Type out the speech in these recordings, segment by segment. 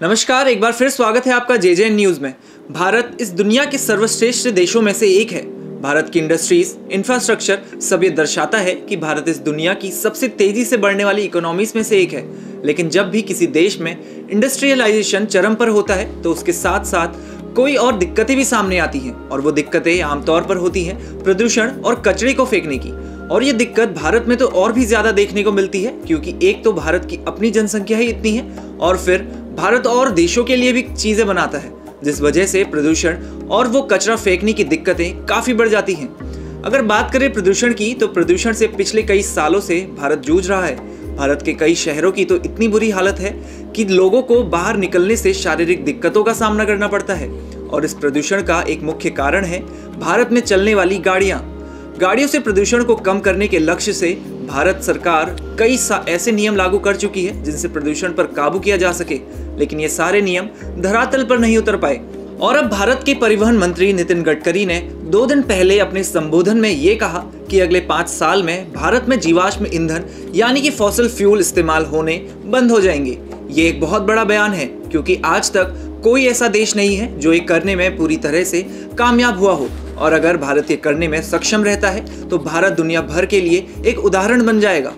नमस्कार, एक बार फिर स्वागत है आपका जेजेएन न्यूज में। भारत इस दुनिया के सर्वश्रेष्ठ देशों में से एक है। भारत की इंडस्ट्रीज, इंफ्रास्ट्रक्चर सब ये दर्शाता है कि भारत इस दुनिया की सबसे तेजी से बढ़ने वाली इकोनॉमीज में से एक है। लेकिन जब भी किसी देश में इंडस्ट्रियलाइजेशन चरम पर होता है तो उसके साथ साथ कोई और दिक्कतें भी सामने आती हैं, और वो दिक्कतें आमतौर पर होती हैं प्रदूषण और कचरे को फेंकने की। और ये दिक्कत भारत में तो और भी ज्यादा देखने को मिलती है, क्योंकि एक तो भारत की अपनी जनसंख्या ही इतनी है, और फिर भारत और देशों के लिए भी चीजें बनाता है, जिस वजह से प्रदूषण और वो कचरा फेंकने की दिक्कतें काफी बढ़ जाती हैं। अगर बात करें प्रदूषण की, तो प्रदूषण से पिछले कई सालों से भारत जूझ रहा है। भारत के कई शहरों की तो इतनी बुरी हालत है कि लोगों को बाहर निकलने से शारीरिक दिक्कतों का सामना करना पड़ता है। और इस प्रदूषण का एक मुख्य कारण है भारत में चलने वाली गाड़ियों से प्रदूषण को कम करने के लक्ष्य से भारत सरकार कई ऐसे नियम लागू कर चुकी है जिनसे प्रदूषण पर काबू किया जा सके, लेकिन ये सारे नियम धरातल पर नहीं उतर पाए। और अब भारत के परिवहन मंत्री नितिन गडकरी ने 2 दिन पहले अपने संबोधन में ये कहा कि अगले 5 साल में भारत में जीवाश्म ईंधन यानी कि फॉसिल फ्यूल इस्तेमाल होने बंद हो जाएंगे। ये एक बहुत बड़ा बयान है, क्योंकि आज तक कोई ऐसा देश नहीं है जो ये करने में पूरी तरह से कामयाब हुआ हो। और अगर भारत ये करने में सक्षम रहता है तो भारत दुनिया भर के लिए एक उदाहरण बन जाएगा।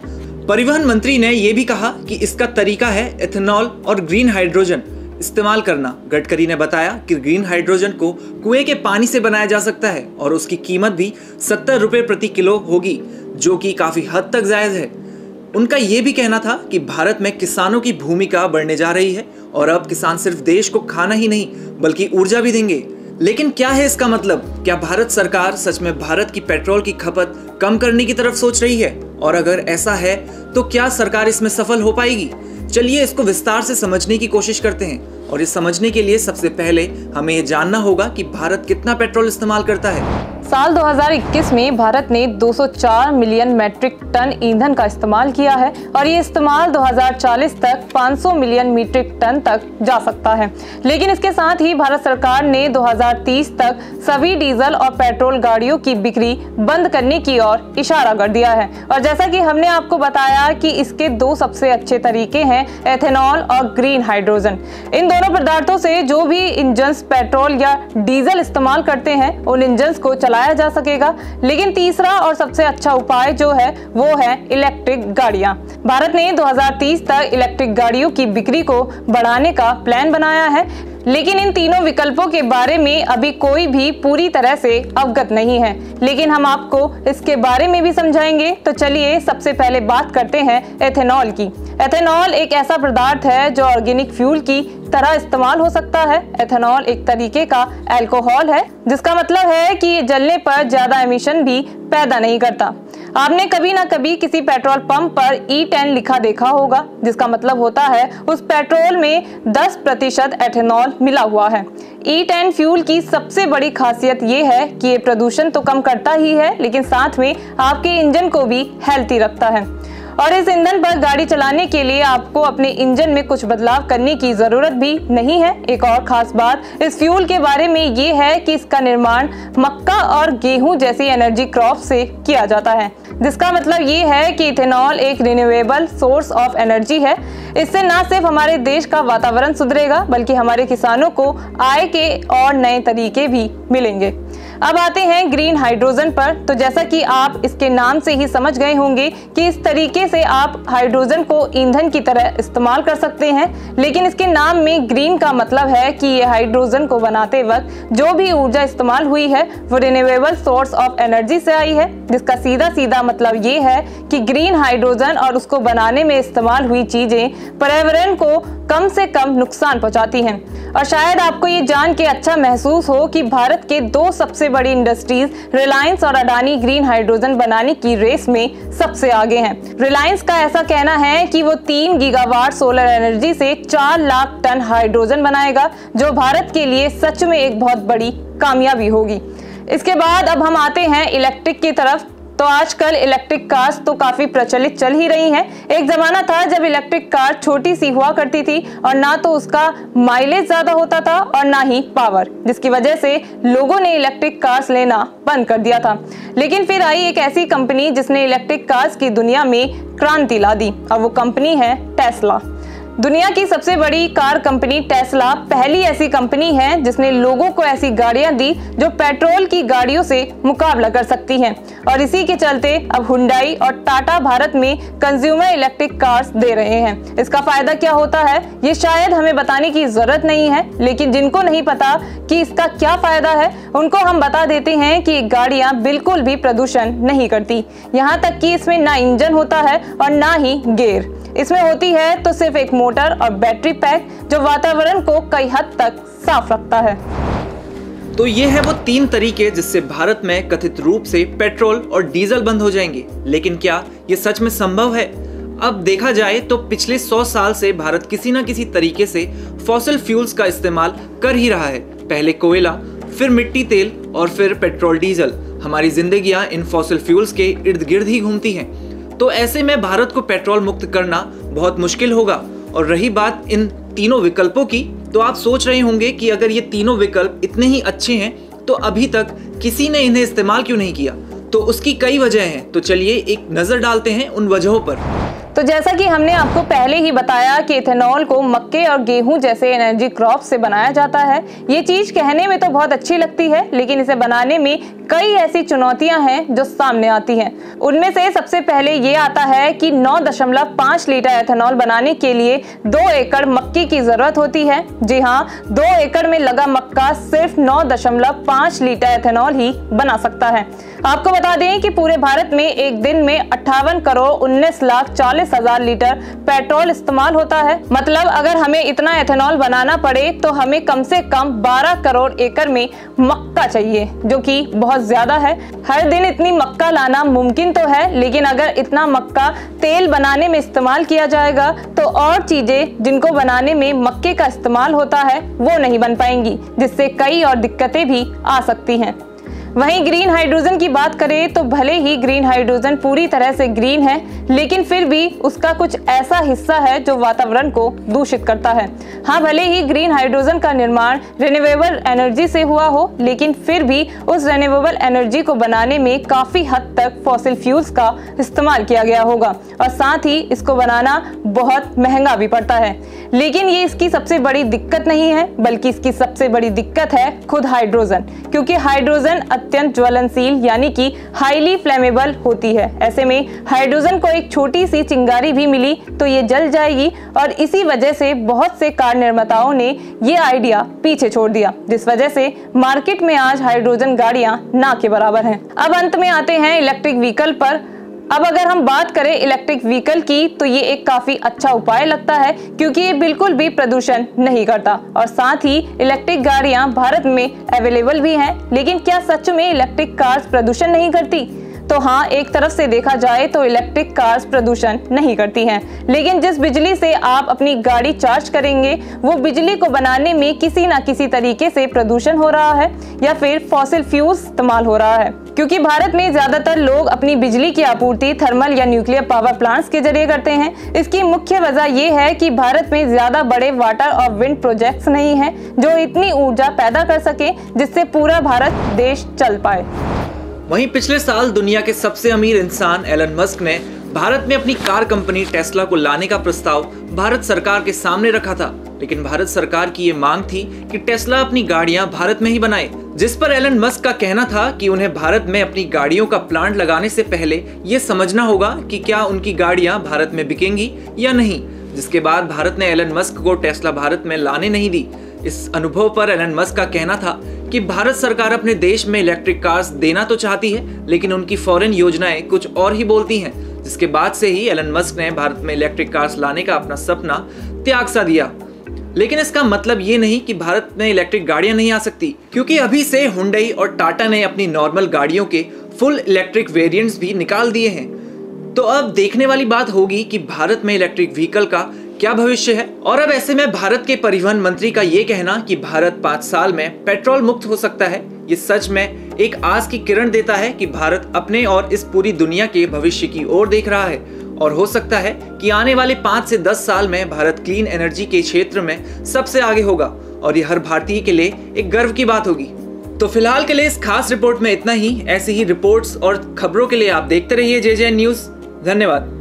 परिवहन मंत्री ने यह भी कहा कि इसका तरीका है एथेनॉल और ग्रीन हाइड्रोजन इस्तेमाल करना। गडकरी ने बताया कि ग्रीन हाइड्रोजन को कुएं के पानी से बनाया जा सकता है और उसकी कीमत भी 70 रुपए प्रति किलो होगी, जो कि काफी हद तक जायज है। उनका यह भी कहना था कि भारत में किसानों की भूमिका बढ़ने जा रही है और अब किसान सिर्फ देश को खाना ही नहीं बल्कि ऊर्जा भी देंगे। लेकिन क्या है इसका मतलब? क्या भारत सरकार सच में भारत की पेट्रोल की खपत कम करने की तरफ सोच रही है? और अगर ऐसा है तो क्या सरकार इसमें सफल हो पाएगी? चलिए इसको विस्तार से समझने की कोशिश करते हैं। और ये समझने के लिए सबसे पहले हमें ये जानना होगा कि भारत कितना पेट्रोल इस्तेमाल करता है। साल 2021 में भारत ने 204 मिलियन मैट्रिक टन ईंधन का इस्तेमाल किया है और ये इस्तेमाल 2040 तक 500 मिलियन मीट्रिक टन तक जा सकता है। लेकिन इसके साथ ही भारत सरकार ने 2030 तक सभी डीजल और पेट्रोल गाड़ियों की बिक्री बंद करने की ओर इशारा कर दिया है। और जैसा कि हमने आपको बताया कि इसके 2 सबसे अच्छे तरीके हैं, एथेनॉल और ग्रीन हाइड्रोजन। इन दोनों पदार्थों से जो भी इंजन्स पेट्रोल या डीजल इस्तेमाल करते हैं उन इंजन्स को चलाया जा सकेगा। लेकिन तीसरा और सबसे अच्छा उपाय जो है वो है इलेक्ट्रिक गाड़ियां। भारत ने 2030 तक इलेक्ट्रिक गाड़ियों की बिक्री को बढ़ाने का प्लान बनाया है, लेकिन इन तीनों विकल्पों के बारे में अभी कोई भी पूरी तरह से अवगत नहीं है। लेकिन हम आपको इसके बारे में भी समझाएंगे। तो चलिए सबसे पहले बात करते हैं एथेनॉल की। एथेनॉल एक ऐसा पदार्थ है जो ऑर्गेनिक फ्यूल की तरह इस्तेमाल हो सकता है। एथेनॉल एक तरीके का अल्कोहल है, जिसका मतलब है कि ये जलने पर ज्यादा एमिशन भी पैदा नहीं करता। आपने कभी ना कभी किसी पेट्रोल पंप पर E10 लिखा देखा होगा, जिसका मतलब होता है उस पेट्रोल में 10% एथेनॉल मिला हुआ है। E10 फ्यूल की सबसे बड़ी खासियत ये है कि ये प्रदूषण तो कम करता ही है, लेकिन साथ में आपके इंजन को भी हेल्थी रखता है। और इस ईंधन पर गाड़ी चलाने के लिए आपको अपने इंजन में कुछ बदलाव करने की जरूरत भी नहीं है। एक और खास बात इस फ्यूल के बारे में ये है कि इसका निर्माण मक्का और गेहूं जैसी एनर्जी क्रॉप से किया जाता है, जिसका मतलब ये है कि इथेनॉल एक रिन्यूएबल सोर्स ऑफ एनर्जी है। इससे न सिर्फ हमारे देश का वातावरण सुधरेगा बल्कि हमारे किसानों को आय के और नए तरीके भी मिलेंगे। अब आते हैं ग्रीन हाइड्रोजन पर। तो जैसा कि आप इसके नाम से ही समझ गए होंगे कि इस तरीके से आप हाइड्रोजन को ईंधन की तरह इस्तेमाल कर सकते हैं। लेकिन इसके नाम में ग्रीन का मतलब है कि ये हाइड्रोजन को बनाते वक्त जो भी ऊर्जा इस्तेमाल हुई है वो रिन्यूएबल सोर्स ऑफ एनर्जी से आई है, जिसका सीधा मतलब ये है कि ग्रीन हाइड्रोजन और उसको बनाने में इस्तेमाल हुई चीजें पर्यावरण को कम से कम नुकसान पहुंचाती हैं। और शायद आपको ये जान के अच्छा महसूस हो कि भारत के 2 सबसे बड़ी इंडस्ट्रीज रिलायंस और अडानी ग्रीन हाइड्रोजन बनाने की रेस में सबसे आगे हैं। रिलायंस का ऐसा कहना है कि वो 3 गीगावाट सोलर एनर्जी से 4 लाख टन हाइड्रोजन बनाएगा, जो भारत के लिए सच में एक बहुत बड़ी कामयाबी होगी। इसके बाद अब हम आते हैं इलेक्ट्रिक की तरफ। तो आजकल इलेक्ट्रिक कार्स तो काफी प्रचलित चल ही रही हैं। एक जमाना था जब इलेक्ट्रिक कार छोटी सी हुआ करती थी और ना तो उसका माइलेज ज्यादा होता था और ना ही पावर, जिसकी वजह से लोगों ने इलेक्ट्रिक कार्स लेना बंद कर दिया था। लेकिन फिर आई एक ऐसी कंपनी जिसने इलेक्ट्रिक कार्स की दुनिया में क्रांति ला दी और वो कंपनी है टेस्ला। दुनिया की सबसे बड़ी कार कंपनी टेस्ला पहली ऐसी कंपनी है जिसने लोगों को ऐसी गाड़ियां दी जो पेट्रोल की गाड़ियों से मुकाबला कर सकती हैं, और इसी के चलते अब हुंडई और टाटा भारत में कंज्यूमर इलेक्ट्रिक कार्स दे रहे हैं। इसका फायदा क्या होता है ये शायद हमें बताने की जरूरत नहीं है, लेकिन जिनको नहीं पता कि इसका क्या फायदा है उनको हम बता देते हैं कि गाड़ियां बिल्कुल भी प्रदूषण नहीं करती। यहाँ तक कि इसमें ना इंजन होता है और ना ही गियर। इसमें होती है तो सिर्फ एक मोटर और बैटरी पैक जो वातावरण को कई हद तक साफ रखता है। तो ये है वो 3 तरीके जिससे भारत में कथित रूप से पेट्रोल और डीजल बंद हो जाएंगे। लेकिन क्या ये सच में संभव है? अब देखा जाए तो पिछले 100 साल से भारत किसी न किसी तरीके से फॉसिल फ्यूल्स का इस्तेमाल कर ही रहा है। पहले कोयला, फिर मिट्टी तेल और फिर पेट्रोल डीजल। हमारी जिंदगियां इन फॉसिल फ्यूल्स के इर्द गिर्द ही घूमती हैं। तो ऐसे में भारत को पेट्रोल मुक्त करना बहुत मुश्किल होगा। और रही बात इन तीनों विकल्पों की, तो आप सोच रहे होंगे कि अगर ये तीनों विकल्प इतने ही अच्छे हैं तो अभी तक किसी ने इन्हें इस्तेमाल क्यों नहीं किया? तो उसकी कई वजह हैं। तो चलिए एक नजर डालते हैं उन वजहों पर। तो जैसा कि हमने आपको पहले ही बताया कि इथेनॉल को मक्के और गेहूं जैसे एनर्जी क्रॉप से बनाया जाता है। ये चीज कहने में तो बहुत अच्छी लगती है, लेकिन इसे बनाने में कई ऐसी चुनौतियां हैं जो सामने आती हैं। उनमें से सबसे पहले ये आता है कि 9.5 लीटर एथेनॉल बनाने के लिए 2 एकड़ मक्के की जरूरत होती है। जी हाँ, 2 एकड़ में लगा मक्का सिर्फ 9.5 लीटर एथेनॉल ही बना सकता है। आपको बता दें कि पूरे भारत में एक दिन में 58,19,40,000 लीटर पेट्रोल इस्तेमाल होता है। मतलब अगर हमें इतना एथेनॉल बनाना पड़े तो हमें कम से कम 12 करोड़ एकड़ में मक्का चाहिए, जो कि बहुत ज्यादा है। हर दिन इतनी मक्का लाना मुमकिन तो है, लेकिन अगर इतना मक्का तेल बनाने में इस्तेमाल किया जाएगा तो और चीजें जिनको बनाने में मक्के का इस्तेमाल होता है वो नहीं बन पाएंगी, जिससे कई और दिक्कतें भी आ सकती हैं। वहीं ग्रीन हाइड्रोजन की बात करें तो भले ही ग्रीन हाइड्रोजन पूरी तरह से ग्रीन है, लेकिन फिर भी उसका कुछ ऐसा हिस्सा है जो वातावरण को दूषित करता है। हाँ, भले ही ग्रीन हाइड्रोजन का निर्माण रिन्यूएबल एनर्जी से हुआ हो, लेकिन फिर भी उस रिन्यूएबल एनर्जी को बनाने में काफी हद तक फॉसिल फ्यूल्स का इस्तेमाल किया गया होगा, और साथ ही इसको बनाना बहुत महंगा भी पड़ता है। लेकिन ये इसकी सबसे बड़ी दिक्कत नहीं है, बल्कि इसकी सबसे बड़ी दिक्कत है खुद हाइड्रोजन, क्योंकि हाइड्रोजन अत्यंत ज्वलनशील यानी कि हाईली फ्लेमेबल होती है। ऐसे में हाइड्रोजन को एक छोटी सी चिंगारी भी मिली तो ये जल जाएगी, और इसी वजह से बहुत से कार निर्माताओं ने ये आइडिया पीछे छोड़ दिया, जिस वजह से मार्केट में आज हाइड्रोजन गाड़ियां ना के बराबर हैं। अब अंत में आते हैं इलेक्ट्रिक व्हीकल पर। अब अगर हम बात करें इलेक्ट्रिक व्हीकल की तो ये एक काफी अच्छा उपाय लगता है, क्योंकि ये बिल्कुल भी प्रदूषण नहीं करता, और साथ ही इलेक्ट्रिक गाड़ियां भारत में अवेलेबल भी हैं। लेकिन क्या सच में इलेक्ट्रिक कार्स प्रदूषण नहीं करती? तो हाँ, एक तरफ से देखा जाए तो इलेक्ट्रिक कार्स प्रदूषण नहीं करती हैं, लेकिन जिस बिजली से आप अपनी गाड़ी चार्ज करेंगे वो बिजली को बनाने में किसी ना किसी तरीके से प्रदूषण हो रहा है, या फिर फॉसिल फ्यूल्स इस्तेमाल हो रहा है। क्योंकि भारत में ज्यादातर लोग अपनी बिजली की आपूर्ति थर्मल या न्यूक्लियर पावर प्लांट्स के जरिए करते हैं। इसकी मुख्य वजह ये है कि भारत में ज्यादा बड़े वाटर और विंड प्रोजेक्ट्स नहीं हैं जो इतनी ऊर्जा पैदा कर सके जिससे पूरा भारत देश चल पाए। वहीं पिछले साल दुनिया के सबसे अमीर इंसान एलन मस्क ने भारत में अपनी कार कंपनी टेस्ला को लाने का प्रस्ताव भारत सरकार के सामने रखा था, लेकिन भारत सरकार की ये मांग थी कि टेस्ला अपनी गाड़ियां भारत में ही बनाए, जिस पर एलन मस्क का कहना था कि उन्हें भारत में अपनी गाड़ियों का प्लांट लगाने से पहले ये समझना होगा कि क्या उनकी गाड़ियां भारत में बिकेंगी या नहीं, जिसके बाद भारत ने एलन मस्क को टेस्ला भारत में लाने नहीं दी। इस अनुभव पर एलन मस्क का कहना था कि भारत सरकार अपने देश में इलेक्ट्रिक कार्स देना तो चाहती है, लेकिन उनकी फॉरेन योजनाएं कुछ और ही बोलती हैं, जिसके बाद से ही एलन मस्क ने भारत में इलेक्ट्रिक कार्स लाने का अपना सपना त्याग सा दिया। लेकिन इसका मतलब ये नहीं कि भारत में इलेक्ट्रिक गाड़ियां नहीं आ सकती, क्योंकि अभी से हुंडई और टाटा ने अपनी नॉर्मल गाड़ियों के फुल इलेक्ट्रिक वेरिएंट्स भी निकाल दिए हैं। तो अब देखने वाली बात होगी कि भारत में इलेक्ट्रिक व्हीकल का क्या भविष्य है। और अब ऐसे में भारत के परिवहन मंत्री का ये कहना कि भारत 5 साल में पेट्रोल मुक्त हो सकता है, ये सच में एक आस की किरण देता है कि भारत अपने और इस पूरी दुनिया के भविष्य की ओर देख रहा है, और हो सकता है कि आने वाले 5 से 10 साल में भारत क्लीन एनर्जी के क्षेत्र में सबसे आगे होगा, और ये हर भारतीय के लिए एक गर्व की बात होगी। तो फिलहाल के लिए इस खास रिपोर्ट में इतना ही। ऐसी ही रिपोर्ट्स और खबरों के लिए आप देखते रहिए JJN न्यूज़। धन्यवाद।